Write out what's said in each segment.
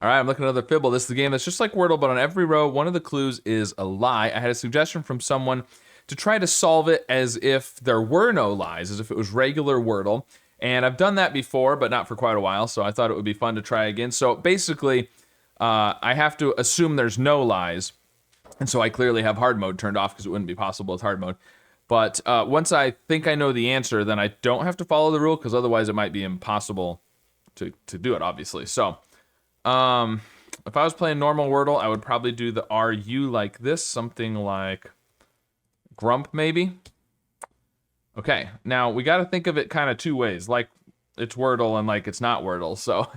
All right, I'm looking at another Fibble. This is the game that's just like Wordle, but on every row, one of the clues is a lie. I had a suggestion from someone to try to solve it as if there were no lies, as if it was regular Wordle. And I've done that before, but not for quite a while, so I thought it would be fun to try again. So basically, I have to assume there's no lies. And so I clearly have hard mode turned off because it wouldn't be possible with hard mode. But once I think I know the answer, then I don't have to follow the rule because otherwise it might be impossible to do it, obviously. So if I was playing normal Wordle, I would probably do the RU like this, something like Grump maybe. Okay, now we got to think of it kind of two ways, like it's Wordle and like it's not Wordle. So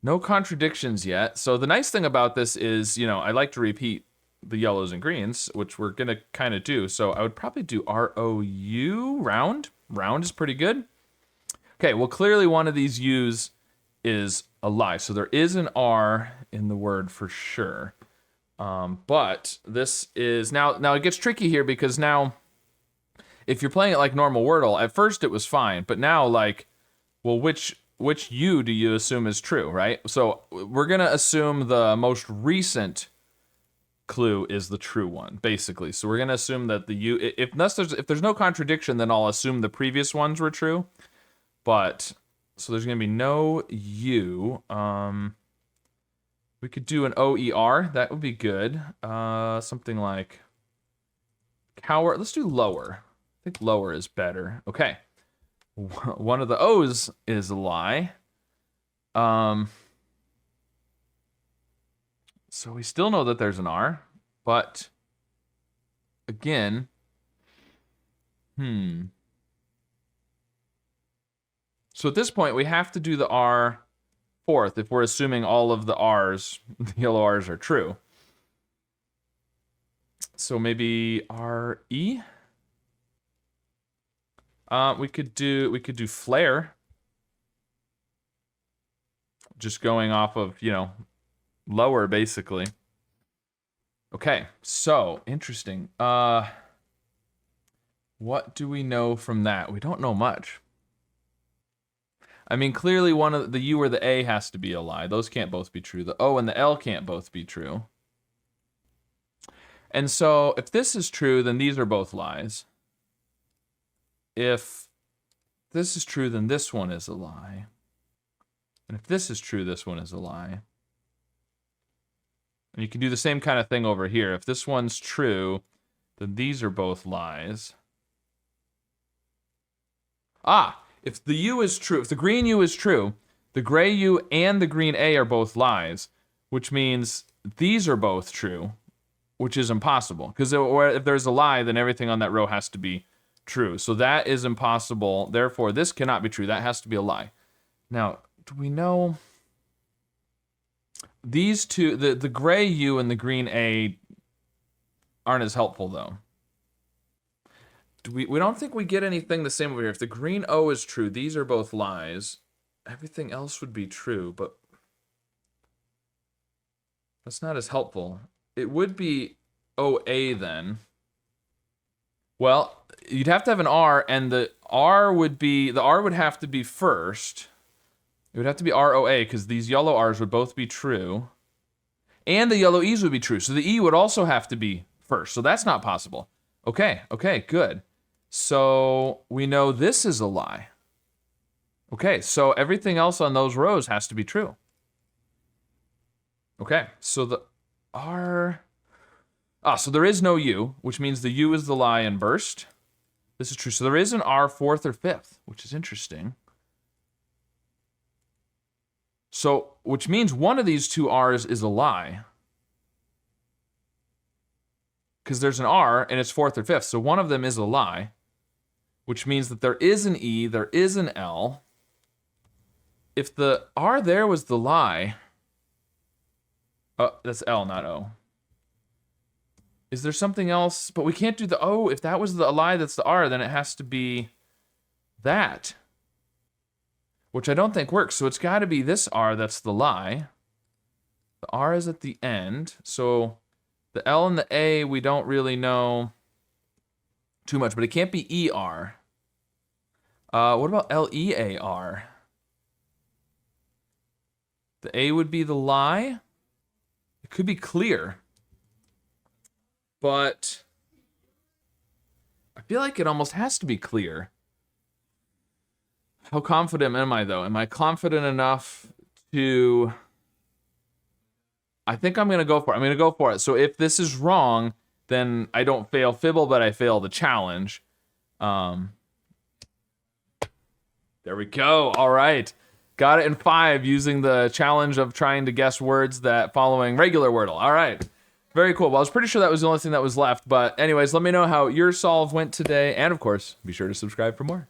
no contradictions yet. So the nice thing about this is, you know, I like to repeat the yellows and greens, which we're gonna kind of do. So I would probably do ROU, round. Round is pretty good. Okay, well clearly one of these U's is a lie. So there is an R in the word for sure. But this is now it gets tricky here because now if you're playing it like normal Wordle, at first it was fine, but now like, well, which U do you assume is true, right? So we're gonna assume the most recent clue is the true one, basically. So we're gonna assume that the U, if there's no contradiction, then I'll assume the previous ones were true. But so there's gonna be no U. We could do an OER. That would be good. Something like coward. Let's do lower. I think lower is better. Okay. One of the O's is a lie. So we still know that there's an R, but again, So at this point, we have to do the R fourth if we're assuming all of the R's, the yellow R's are true. So maybe RE? We could do flare. Just going off of, you know, lower basically. Okay, so interesting. What do we know from that? We don't know much. I mean, clearly one of the U or the A has to be a lie. Those can't both be true. The O and the L can't both be true. And so if this is true, then these are both lies. If this is true, then this one is a lie. And if this is true, this one is a lie. And you can do the same kind of thing over here. If this one's true, then these are both lies. If the U is true, if the green U is true, the gray U and the green A are both lies, which means these are both true, which is impossible. Because if there's a lie, then everything on that row has to be true. So that is impossible. Therefore, this cannot be true. That has to be a lie. Now, do we know these two, the gray U and the green A aren't as helpful though. We don't think we get anything the same over here. If the green O is true, these are both lies. Everything else would be true, but that's not as helpful. It would be OA then. Well, you'd have to have an R, and the R would have to be first. It would have to be ROA, because these yellow R's would both be true. And the yellow E's would be true, so the E would also have to be first. So that's not possible. Okay, good. So we know this is a lie. Okay, so everything else on those rows has to be true. Okay, so the R... so there is no U, which means the U is the lie in burst. This is true. So there is an R fourth or fifth, which is interesting. So, which means one of these two R's is a lie. Because there's an R and it's fourth or fifth. So one of them is a lie, which means that there is an E, there is an L. If the R there was the lie, that's L, not O. Is there something else? But we can't do the O. If that was the lie that's the R, then it has to be that, which I don't think works. So it's got to be this R that's the lie. The R is at the end. So the L and the A, we don't really know too much, but it can't be ER. What about LEAR? The A would be the lie. It could be clear. But I feel like it almost has to be clear. How confident am I, though? Am I confident enough to... I think I'm going to go for it. I'm going to go for it. So if this is wrong, then I don't fail Fibble, but I fail the challenge. There we go. All right. Got it in 5 using the challenge of trying to guess words that following regular Wordle. All right. Very cool. Well, I was pretty sure that was the only thing that was left. But anyways, let me know how your solve went today. And of course, be sure to subscribe for more.